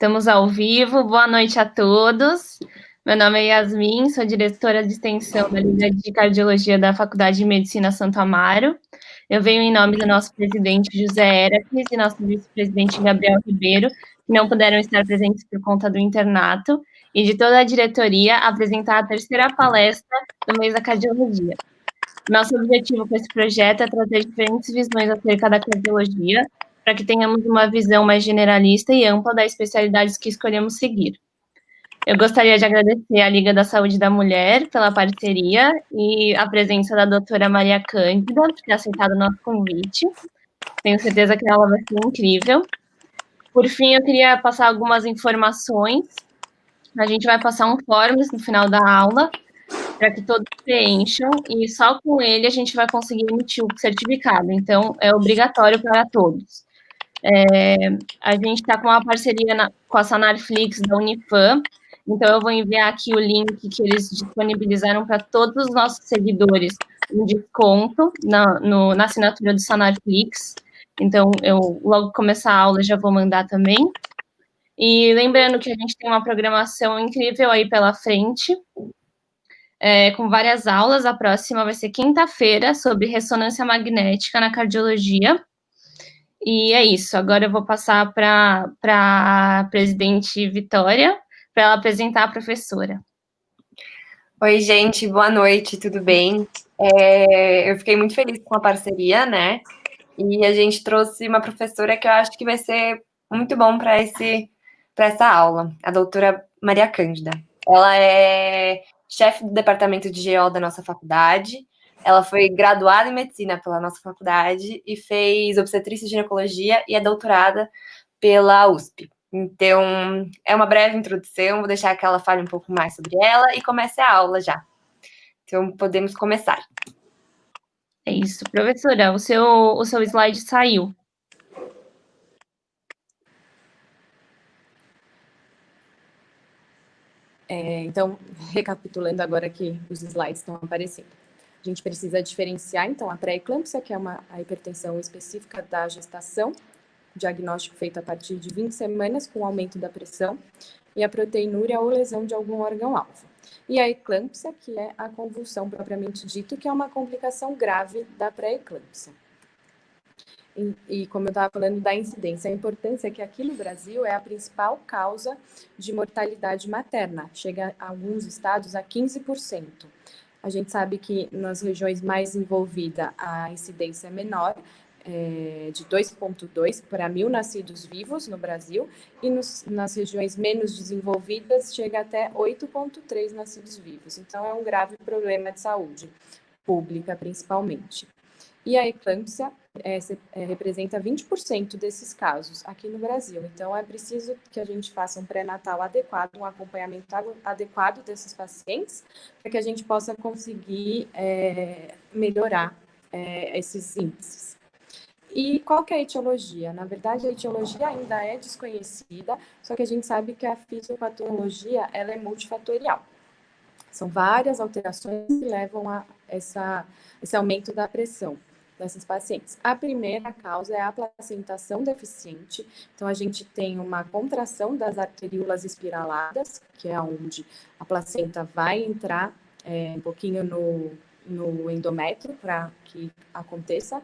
Estamos ao vivo, boa noite a todos. Meu nome é Yasmin, sou diretora de extensão da linha de cardiologia da Faculdade de Medicina Santo Amaro. Eu venho em nome do nosso presidente José Heracles e nosso vice-presidente Gabriel Ribeiro, que não puderam estar presentes por conta do internato, e de toda a diretoria apresentar a terceira palestra do mês da cardiologia. Nosso objetivo com esse projeto é trazer diferentes visões acerca da cardiologia, para que tenhamos uma visão mais generalista e ampla das especialidades que escolhemos seguir. Eu gostaria de agradecer à Liga da Saúde da Mulher pela parceria e a presença da doutora Maria Cândida, por ter aceitado o nosso convite. Tenho certeza que ela vai ser incrível. Por fim, eu queria passar algumas informações. A gente vai passar um forms no final da aula, para que todos preencham, e só com ele a gente vai conseguir emitir o certificado. Então, é obrigatório para todos. A gente está com uma parceria com a Sanarflix da Unifam, então eu vou enviar aqui o link que eles disponibilizaram para todos os nossos seguidores, um desconto na assinatura do Sanarflix. Então, eu logo começar a aula já vou mandar também. E lembrando que a gente tem uma programação incrível aí pela frente, com várias aulas. A próxima vai ser quinta-feira, sobre ressonância magnética na cardiologia. E é isso. Agora eu vou passar para a presidente Vitória, para ela apresentar a professora. Oi, gente, boa noite, tudo bem? Eu fiquei muito feliz com a parceria, né? E a gente trouxe uma professora que eu acho que vai ser muito bom para essa aula, a doutora Maria Cândida. Ela é chefe do departamento de GO da nossa faculdade. Ela foi graduada em medicina pela nossa faculdade e fez obstetrícia e ginecologia e é doutorada pela USP. Então, é uma breve introdução, vou deixar que ela fale um pouco mais sobre ela e comece a aula já. Então, podemos começar. É isso. Professora, o seu slide saiu. Então, recapitulando agora que os slides estão aparecendo. A gente precisa diferenciar, então, a pré-eclâmpsia, que é a hipertensão específica da gestação, diagnóstico feito a partir de 20 semanas com aumento da pressão, e a proteinúria ou lesão de algum órgão-alvo. E a eclâmpsia, que é a convulsão propriamente dito, que é uma complicação grave da pré-eclâmpsia. E como eu estava falando da incidência, a importância é que aqui no Brasil é a principal causa de mortalidade materna, chega a alguns estados a 15%. A gente sabe que nas regiões mais envolvidas a incidência é menor, de 2,2 para 1.000 nascidos vivos no Brasil, e nas regiões menos desenvolvidas chega até 8,3 nascidos vivos. Então, é um grave problema de saúde pública, principalmente. E a eclâmpsia representa 20% desses casos aqui no Brasil. Então, é preciso que a gente faça um pré-natal adequado, um acompanhamento adequado desses pacientes, para que a gente possa conseguir melhorar esses índices. E qual que é a etiologia? Na verdade, a etiologia ainda é desconhecida, só que a gente sabe que a fisiopatologia ela é multifatorial. São várias alterações que levam a esse aumento da pressão dessas pacientes. A primeira causa é a placentação deficiente. Então, a gente tem uma contração das arteríolas espiraladas, que é onde a placenta vai entrar um pouquinho no endométrio para que aconteça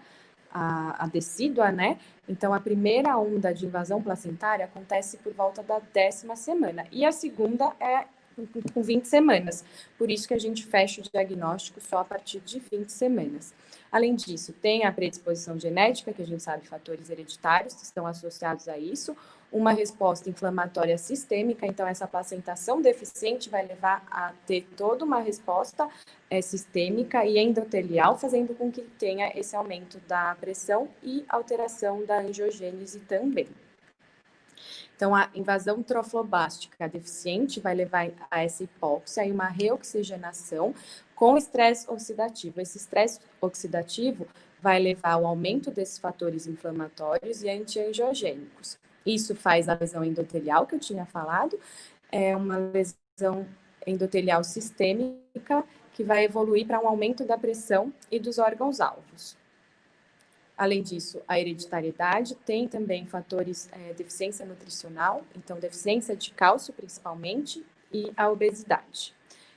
a decídua, né? Então, a primeira onda de invasão placentária acontece por volta da 10ª semana. E a segunda é com 20 semanas. Por isso que a gente fecha o diagnóstico só a partir de 20 semanas. Além disso, tem a predisposição genética, que a gente sabe fatores hereditários que estão associados a isso, uma resposta inflamatória sistêmica, então essa placentação deficiente vai levar a ter toda uma resposta sistêmica e endotelial, fazendo com que tenha esse aumento da pressão e alteração da angiogênese também. Então, a invasão trofobástica deficiente vai levar a essa hipóxia e uma reoxigenação com estresse oxidativo. Esse estresse oxidativo vai levar ao aumento desses fatores inflamatórios e antiangiogênicos. Isso faz a lesão endotelial, que eu tinha falado, é uma lesão endotelial sistêmica que vai evoluir para um aumento da pressão e dos órgãos-alvos. Além disso, a hereditariedade tem também fatores, deficiência nutricional, então deficiência de cálcio principalmente, e a obesidade.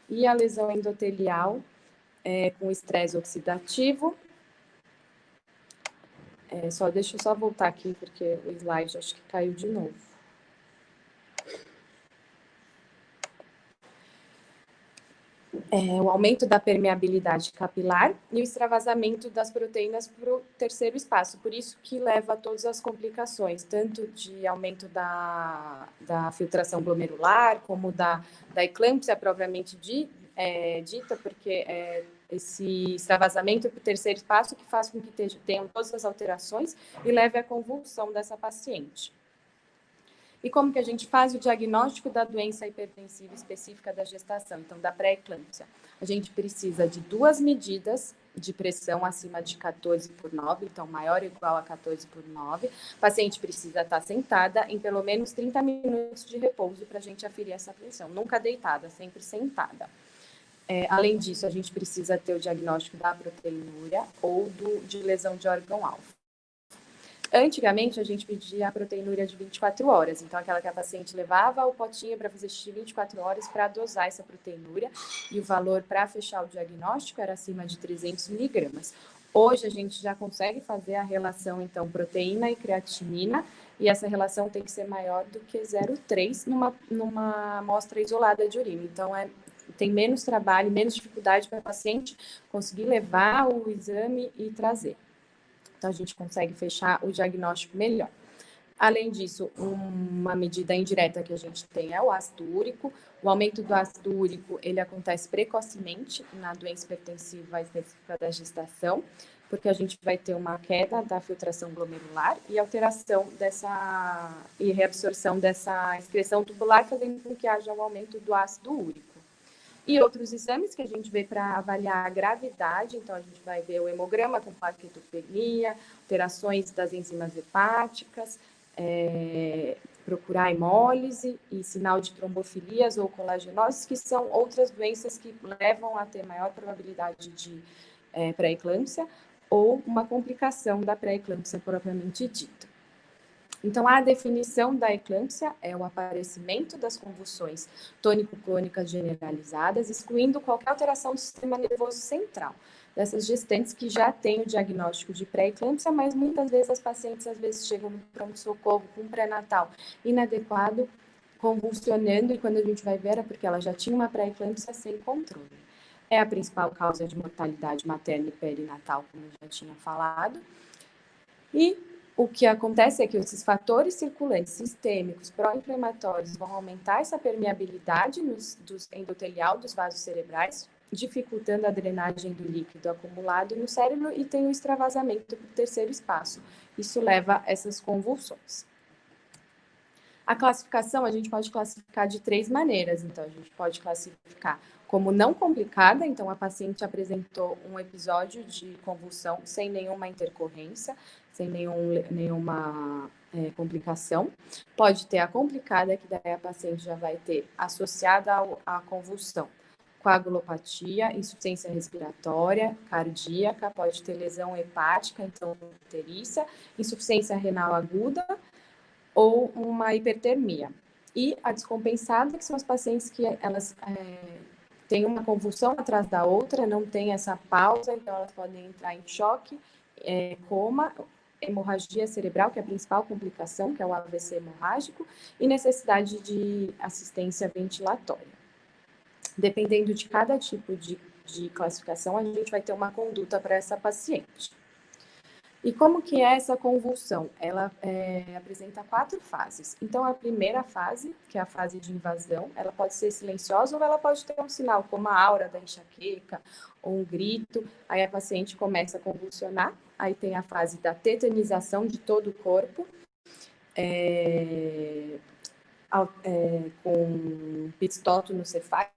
E a lesão endotelial, com estresse oxidativo. Deixa eu só voltar aqui, porque o slide acho que caiu de novo. O aumento da permeabilidade capilar e o extravasamento das proteínas para o terceiro espaço. Por isso que leva a todas as complicações, tanto de aumento da filtração glomerular, como da eclâmpsia propriamente dita, porque esse extravasamento para o terceiro espaço que faz com que tenham todas as alterações e leve à convulsão dessa paciente. E como que a gente faz o diagnóstico da doença hipertensiva específica da gestação, então da pré-eclâmpsia? A gente precisa de 2 medidas de pressão acima de 14/9, então maior ou igual a 14/9. O paciente precisa estar sentada em pelo menos 30 minutos de repouso para a gente aferir essa pressão, nunca deitada, sempre sentada. Além disso, a gente precisa ter o diagnóstico da proteinúria ou de lesão de órgão-alvo. Antigamente, a gente pedia a proteinúria de 24 horas, então aquela que a paciente levava o potinho para fazer xixi 24 horas para dosar essa proteinúria, e o valor para fechar o diagnóstico era acima de 300 miligramas. Hoje a gente já consegue fazer a relação, então, proteína e creatinina, e essa relação tem que ser maior do que 0,3 numa amostra isolada de urina. Então, tem menos trabalho, menos dificuldade para a paciente conseguir levar o exame e trazer. Então, a gente consegue fechar o diagnóstico melhor. Além disso, uma medida indireta que a gente tem é o ácido úrico. O aumento do ácido úrico, ele acontece precocemente na doença hipertensiva específica da gestação, porque a gente vai ter uma queda da filtração glomerular e alteração e reabsorção dessa excreção tubular, fazendo com que haja um aumento do ácido úrico. E outros exames que a gente vê para avaliar a gravidade, então a gente vai ver o hemograma com plaquetopenia, alterações das enzimas hepáticas, procurar hemólise e sinal de trombofilias ou colagenoses, que são outras doenças que levam a ter maior probabilidade de pré-eclâmpsia ou uma complicação da pré-eclâmpsia propriamente dita. Então, a definição da eclâmpsia é o aparecimento das convulsões tônico-clônicas generalizadas, excluindo qualquer alteração do sistema nervoso central, dessas gestantes que já têm o diagnóstico de pré-eclâmpsia, mas muitas vezes as pacientes chegam no pronto-socorro com um pré-natal inadequado, convulsionando, e quando a gente vai ver era porque ela já tinha uma pré-eclâmpsia sem controle. É a principal causa de mortalidade materna e perinatal, como eu já tinha falado. E o que acontece é que esses fatores circulantes sistêmicos pró-inflamatórios vão aumentar essa permeabilidade endotelial dos vasos cerebrais, dificultando a drenagem do líquido acumulado no cérebro, e tem o extravasamento para o terceiro espaço. Isso leva a essas convulsões. A classificação, a gente pode classificar de 3 maneiras. Então, a gente pode classificar como não complicada, então a paciente apresentou um episódio de convulsão sem nenhuma intercorrência, sem nenhuma complicação. Pode ter a complicada, que daí a paciente já vai ter associada à convulsão coagulopatia, insuficiência respiratória, cardíaca, pode ter lesão hepática, então icterícia, insuficiência renal aguda ou uma hipertermia. E a descompensada, que são as pacientes que elas têm uma convulsão atrás da outra, não tem essa pausa, então elas podem entrar em choque, coma, hemorragia cerebral, que é a principal complicação, que é o AVC hemorrágico, e necessidade de assistência ventilatória. Dependendo de cada tipo de classificação, a gente vai ter uma conduta para essa paciente. E como que é essa convulsão? Ela apresenta 4 fases. Então, a primeira fase, que é a fase de invasão, ela pode ser silenciosa ou ela pode ter um sinal, como a aura da enxaqueca ou um grito. Aí a paciente começa a convulsionar. Aí tem a fase da tetanização de todo o corpo, com pit stop no cefálico,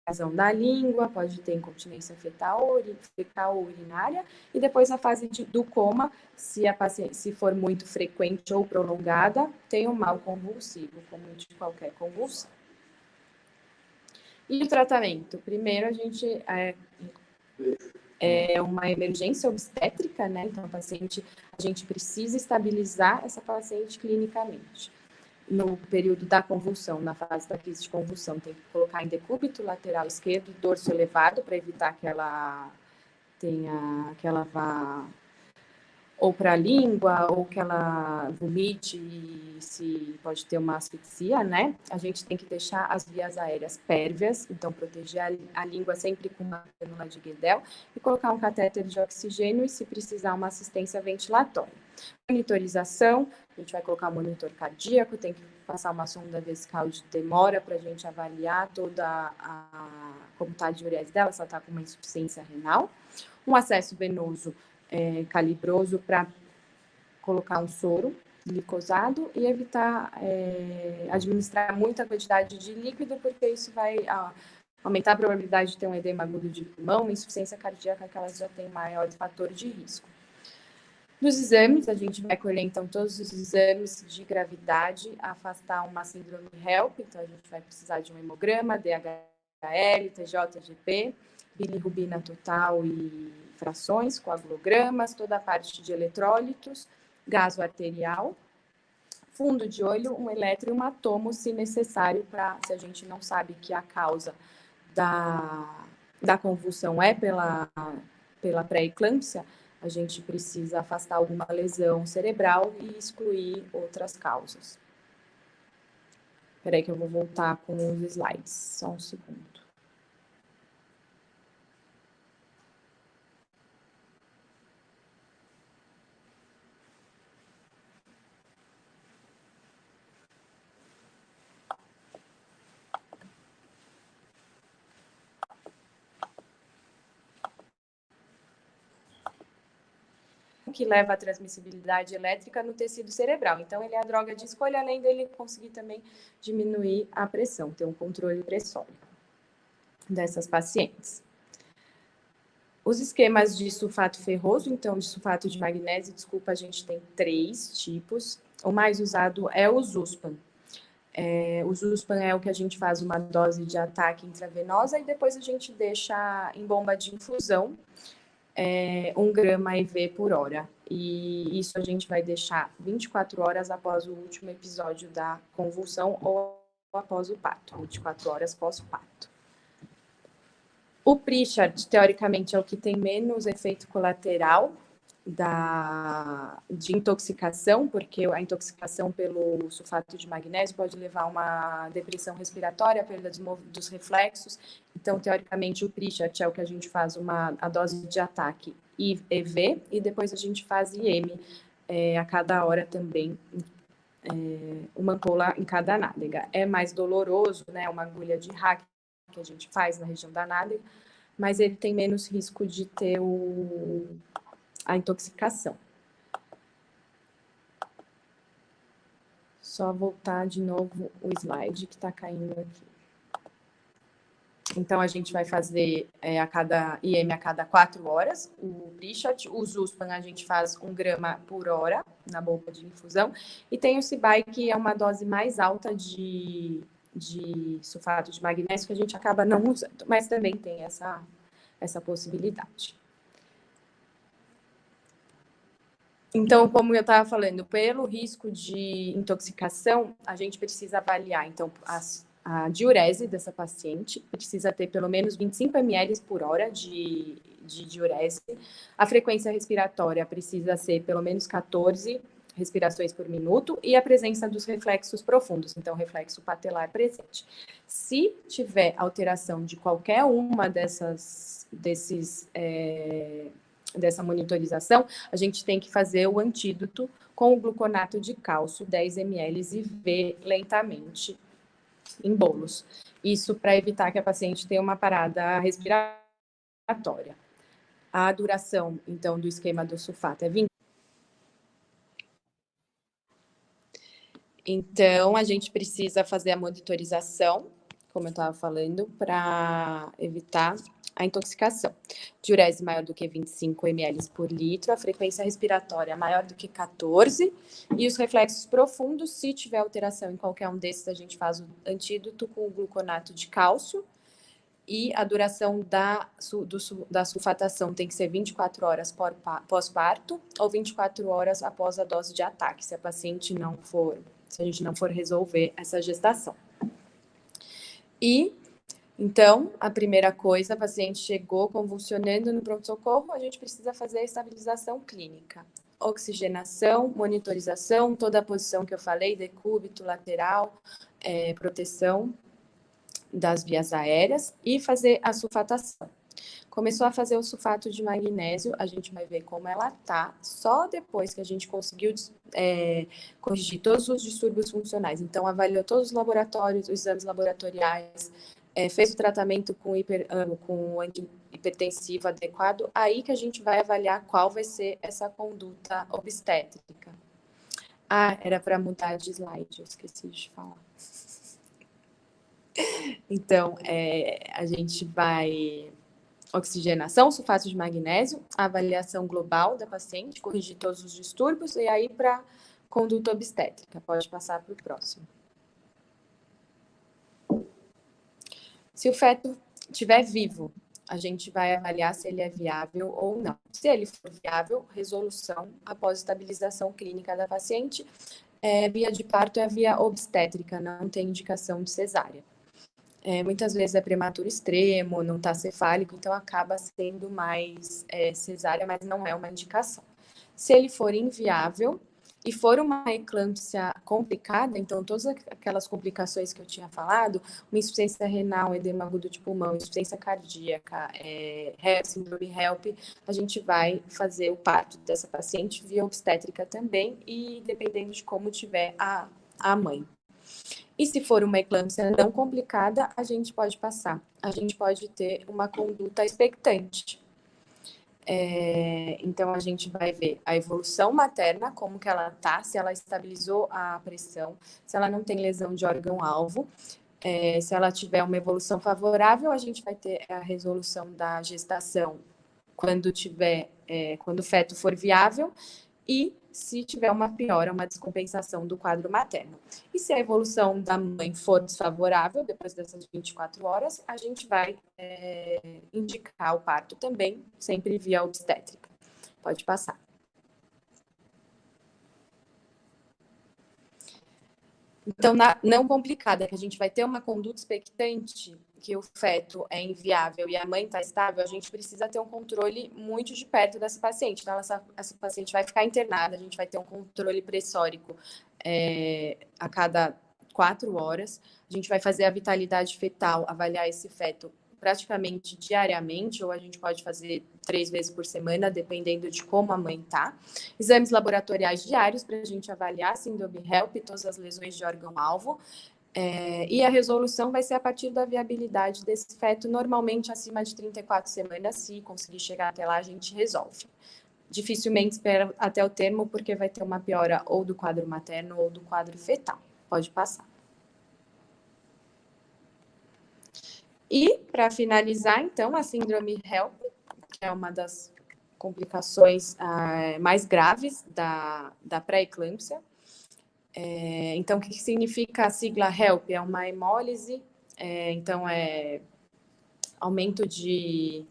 invasão da língua, pode ter incontinência fecal ou urinária, e depois na fase do coma, se for muito frequente ou prolongada, tem um mal convulsivo, como de qualquer convulsão. E o tratamento? Primeiro, a gente é uma emergência obstétrica, né? Então, a gente precisa estabilizar essa paciente clinicamente. No período da convulsão, na fase da crise de convulsão, tem que colocar em decúbito lateral esquerdo, dorso elevado, para evitar que ela vá ou para a língua, ou que ela vomite e se pode ter uma asfixia, né? A gente tem que deixar as vias aéreas pérvias, então proteger a língua sempre com uma cânula de Guedel e colocar um catéter de oxigênio e, se precisar, uma assistência ventilatória. Monitorização, a gente vai colocar um monitor cardíaco, tem que passar uma sonda vesical de demora para a gente avaliar toda como está a diurese dela, se ela está com uma insuficiência renal. Um acesso venoso calibroso para colocar um soro glicosado e evitar administrar muita quantidade de líquido, porque isso vai aumentar a probabilidade de ter um edema agudo de pulmão, uma insuficiência cardíaca, que elas já têm maior fator de risco. Nos exames, a gente vai colher, então, todos os exames de gravidade, afastar uma síndrome HELP, então a gente vai precisar de um hemograma, DHL, TJGP, bilirrubina total e frações, coagulogramas, toda a parte de eletrólitos, gaso arterial, fundo de olho, um eletro e um atomo, se necessário, se a gente não sabe que a causa da convulsão é pela pré-eclâmpsia, a gente precisa afastar alguma lesão cerebral e excluir outras causas. Espera aí que eu vou voltar com os slides, só um segundo. Que leva à transmissibilidade elétrica no tecido cerebral. Então, ele é a droga de escolha, além dele conseguir também diminuir a pressão, ter um controle pressórico dessas pacientes. Os esquemas de sulfato ferroso, então, de sulfato de magnésio, a gente tem 3 tipos. O mais usado é o Zuspan. O Zuspan é o que a gente faz uma dose de ataque intravenosa e depois a gente deixa em bomba de infusão, 1 grama IV por hora. E isso a gente vai deixar 24 horas após o último episódio da convulsão ou após o parto, 24 horas pós-parto. O Prichard, teoricamente, é o que tem menos efeito colateral de intoxicação, porque a intoxicação pelo sulfato de magnésio pode levar a uma depressão respiratória, perda dos reflexos. Então, teoricamente, o Prichard é o que a gente faz a dose de ataque IV, e depois a gente faz IM a cada hora também, uma ampola em cada nádega. É mais doloroso, né? Uma agulha de hack que a gente faz na região da nádega, mas ele tem menos risco de ter a intoxicação. Só voltar de novo o slide que está caindo aqui. Então, a gente vai fazer IM a cada 4 horas, o Prichard. O Zuspan a gente faz 1 grama por hora na bomba de infusão. E tem o Cibai, que é uma dose mais alta de sulfato de magnésio, que a gente acaba não usando, mas também tem essa possibilidade. Então, como eu estava falando, pelo risco de intoxicação, a gente precisa avaliar, então, a diurese dessa paciente, precisa ter pelo menos 25 ml por hora de diurese. A frequência respiratória precisa ser pelo menos 14 respirações por minuto e a presença dos reflexos profundos, então, reflexo patelar presente. Se tiver alteração de qualquer uma dessa monitorização, a gente tem que fazer o antídoto com o gluconato de cálcio, 10 ml, e ver lentamente em bolos. Isso para evitar que a paciente tenha uma parada respiratória. A duração, então, do esquema do sulfato é 20. Então, a gente precisa fazer a monitorização como eu estava falando, para evitar a intoxicação. Diurese maior do que 25 ml por litro, a frequência respiratória maior do que 14 e os reflexos profundos, se tiver alteração em qualquer um desses, a gente faz o antídoto com o gluconato de cálcio. E a duração da sulfatação tem que ser 24 horas pós-parto ou 24 horas após a dose de ataque, se a gente não for resolver essa gestação. E, então, a primeira coisa, a paciente chegou convulsionando no pronto-socorro, a gente precisa fazer a estabilização clínica. Oxigenação, monitorização, toda a posição que eu falei, decúbito, lateral, proteção das vias aéreas e fazer a sulfatação. Começou a fazer o sulfato de magnésio, a gente vai ver como ela tá, só depois que a gente conseguiu corrigir todos os distúrbios funcionais. Então, avaliou todos os laboratórios, os exames laboratoriais, fez o tratamento com antihipertensivo adequado, aí que a gente vai avaliar qual vai ser essa conduta obstétrica. Ah, era para mudar de slide, eu esqueci de falar. Então, a gente vai oxigenação, sulfato de magnésio, avaliação global da paciente, corrigir todos os distúrbios e aí para conduta obstétrica. Pode passar para o próximo. Se o feto estiver vivo, a gente vai avaliar se ele é viável ou não. Se ele for viável, resolução após estabilização clínica da paciente. Via de parto é a via obstétrica, não tem indicação de cesárea. Muitas vezes é prematuro extremo, não está cefálico, então acaba sendo mais cesárea, mas não é uma indicação. Se ele for inviável e for uma eclâmpsia complicada, então todas aquelas complicações que eu tinha falado, uma insuficiência renal, edema agudo de pulmão, insuficiência cardíaca, síndrome HELP, a gente vai fazer o parto dessa paciente via obstétrica também e dependendo de como tiver a mãe. E se for uma eclâmpsia não complicada, a gente pode passar. A gente pode ter uma conduta expectante. Então, a gente vai ver a evolução materna, como que ela tá, se ela estabilizou a pressão, se ela não tem lesão de órgão-alvo. Se ela tiver uma evolução favorável, a gente vai ter a resolução da gestação quando o feto for viável e se tiver uma piora, uma descompensação do quadro materno. E se a evolução da mãe for desfavorável, depois dessas 24 horas, a gente vai indicar o parto também, sempre via obstétrica. Pode passar. Então, não complicada, que a gente vai ter uma conduta expectante, que o feto é inviável e a mãe está estável, a gente precisa ter um controle muito de perto dessa paciente. Então, essa paciente vai ficar internada, a gente vai ter um controle pressórico a cada 4 horas. A gente vai fazer a vitalidade fetal, avaliar esse feto praticamente diariamente, ou a gente pode fazer 3 vezes por semana, dependendo de como a mãe está. Exames laboratoriais diários para a gente avaliar a síndrome HELP, todas as lesões de órgão-alvo. E a resolução vai ser a partir da viabilidade desse feto, normalmente acima de 34 semanas, se conseguir chegar até lá, a gente resolve. Dificilmente espera até o termo, porque vai ter uma piora ou do quadro materno ou do quadro fetal. Pode passar. E, para finalizar, então, a síndrome HELP, que é uma das complicações mais graves da pré-eclâmpsia. Então, o que significa a sigla HELP? É uma hemólise, então é aumento de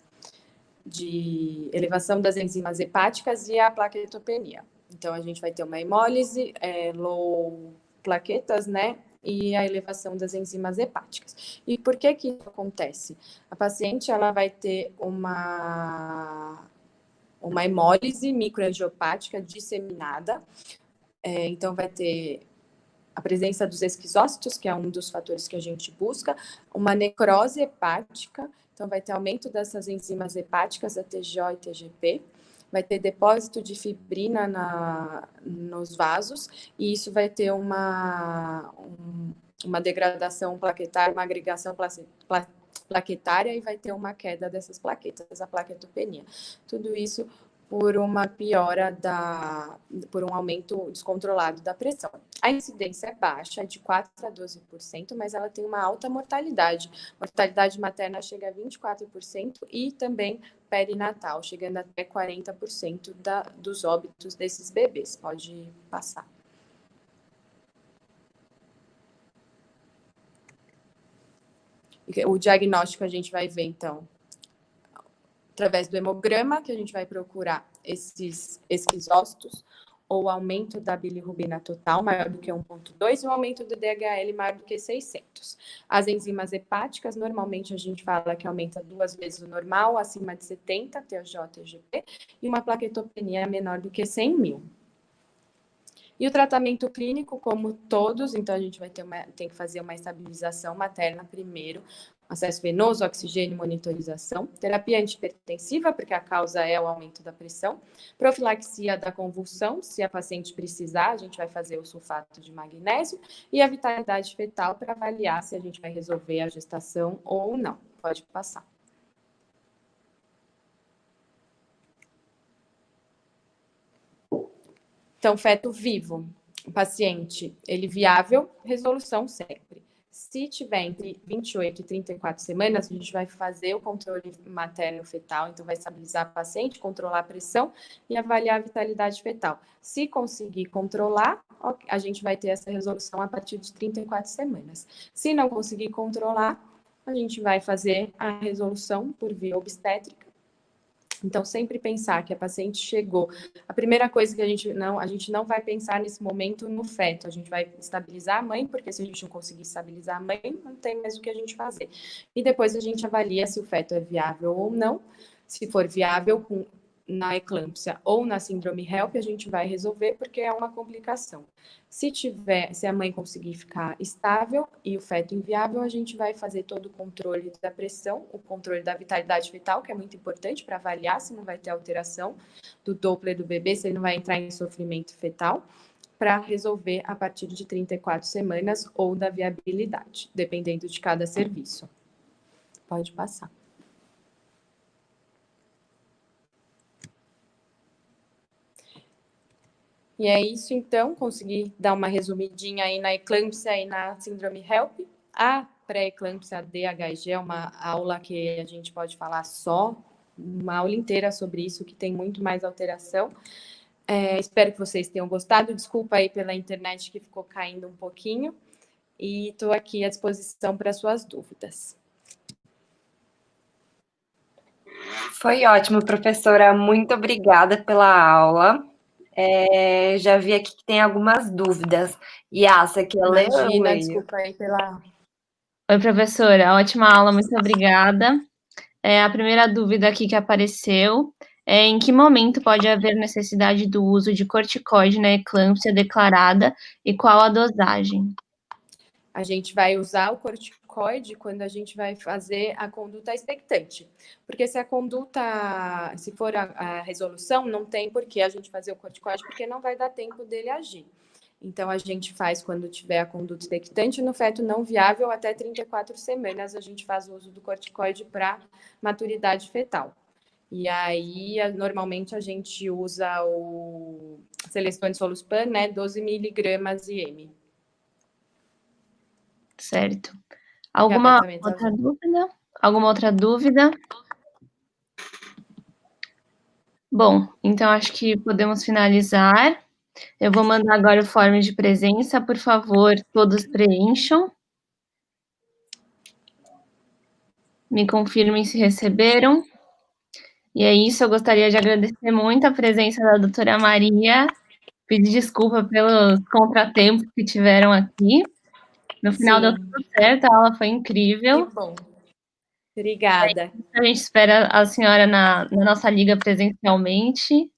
elevação das enzimas hepáticas e a plaquetopenia. Então, a gente vai ter uma hemólise, low plaquetas, né? E a elevação das enzimas hepáticas. E por que que isso acontece? A paciente, ela vai ter uma hemólise microangiopática disseminada, então vai ter a presença dos esquizócitos, que é um dos fatores que a gente busca, uma necrose hepática, então vai ter aumento dessas enzimas hepáticas, a TGO e TGP, vai ter depósito de fibrina nos vasos, e isso vai ter uma degradação plaquetária, uma agregação plaquetária, e vai ter uma queda dessas plaquetas, a plaquetopenia. Tudo isso por uma piora por um aumento descontrolado da pressão. A incidência é baixa, é de 4 a 12%, mas ela tem uma alta mortalidade. Mortalidade materna chega a 24% e também perinatal, chegando até 40% dos óbitos desses bebês. Pode passar. O diagnóstico a gente vai ver, então, através do hemograma, que a gente vai procurar esses esquizócitos, ou aumento da bilirrubina total maior do que 1,2 e o aumento do DHL maior do que 600. As enzimas hepáticas, normalmente a gente fala que aumenta 2 vezes o normal, acima de 70, TJ, TGP, e uma plaquetopenia menor do que 100.000. E o tratamento clínico, como todos, então a gente vai tem que fazer uma estabilização materna primeiro, acesso venoso, oxigênio, monitorização, terapia antihipertensiva, porque a causa é o aumento da pressão, profilaxia da convulsão, se a paciente precisar, a gente vai fazer o sulfato de magnésio, e a vitalidade fetal para avaliar se a gente vai resolver a gestação ou não. Pode passar. Então, feto vivo, o paciente, ele viável, resolução sempre. Se tiver entre 28 e 34 semanas, a gente vai fazer o controle materno-fetal, então vai estabilizar a paciente, controlar a pressão e avaliar a vitalidade fetal. Se conseguir controlar, a gente vai ter essa resolução a partir de 34 semanas. Se não conseguir controlar, a gente vai fazer a resolução por via obstétrica. Então, sempre pensar que a paciente chegou. A primeira coisa que a gente não vai pensar nesse momento no feto. A gente vai estabilizar a mãe, porque se a gente não conseguir estabilizar a mãe, não tem mais o que a gente fazer. E depois a gente avalia se o feto é viável ou não. Se for viável na eclâmpsia ou na síndrome HELP, a gente vai resolver porque é uma complicação. Se a mãe conseguir ficar estável e o feto inviável, a gente vai fazer todo o controle da pressão, o controle da vitalidade fetal, que é muito importante para avaliar se não vai ter alteração do Doppler do bebê, se ele não vai entrar em sofrimento fetal, para resolver a partir de 34 semanas ou da viabilidade, dependendo de cada serviço. Pode passar. E é isso, então, consegui dar uma resumidinha aí na eclâmpsia e na síndrome HELP. A pré-eclâmpsia DHG é uma aula que a gente pode falar uma aula inteira sobre isso, que tem muito mais alteração. Espero que vocês tenham gostado. Desculpa aí pela internet que ficou caindo um pouquinho. E estou aqui à disposição para suas dúvidas. Foi ótimo, professora. Muito obrigada pela aula. Já vi aqui que tem algumas dúvidas. Yassa, quer ler? Imagina, desculpa aí pela... Oi, professora. Ótima aula, muito obrigada. A primeira dúvida aqui que apareceu é em que momento pode haver necessidade do uso de corticoide na eclâmpsia declarada e qual a dosagem? A gente vai usar o corticoide quando a gente vai fazer a conduta expectante. Porque se for a resolução, não tem por que a gente fazer o corticoide, porque não vai dar tempo dele agir. Então, a gente faz quando tiver a conduta expectante, no feto não viável, até 34 semanas, a gente faz o uso do corticoide para maturidade fetal. E aí, normalmente, a gente usa o Celestone Soluspan, né, 12 miligramas IM. Certo. Alguma outra dúvida? Bom, então acho que podemos finalizar. Eu vou mandar agora o form de presença, por favor, todos preencham. Me confirmem se receberam. E é isso, eu gostaria de agradecer muito a presença da doutora Maria, pedir desculpa pelos contratempos que tiveram aqui. No final deu tudo certo, a aula foi incrível. Que bom. Obrigada. A gente espera a senhora na nossa liga presencialmente.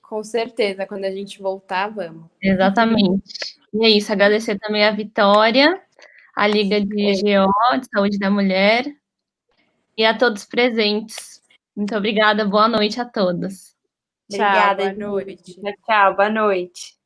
Com certeza, quando a gente voltar, vamos. Exatamente. E é isso, agradecer também a Vitória, a Liga de GO, de Saúde da Mulher, e a todos presentes. Muito obrigada, boa noite a todos. Obrigada, Tchau, boa noite. Tchau, boa noite.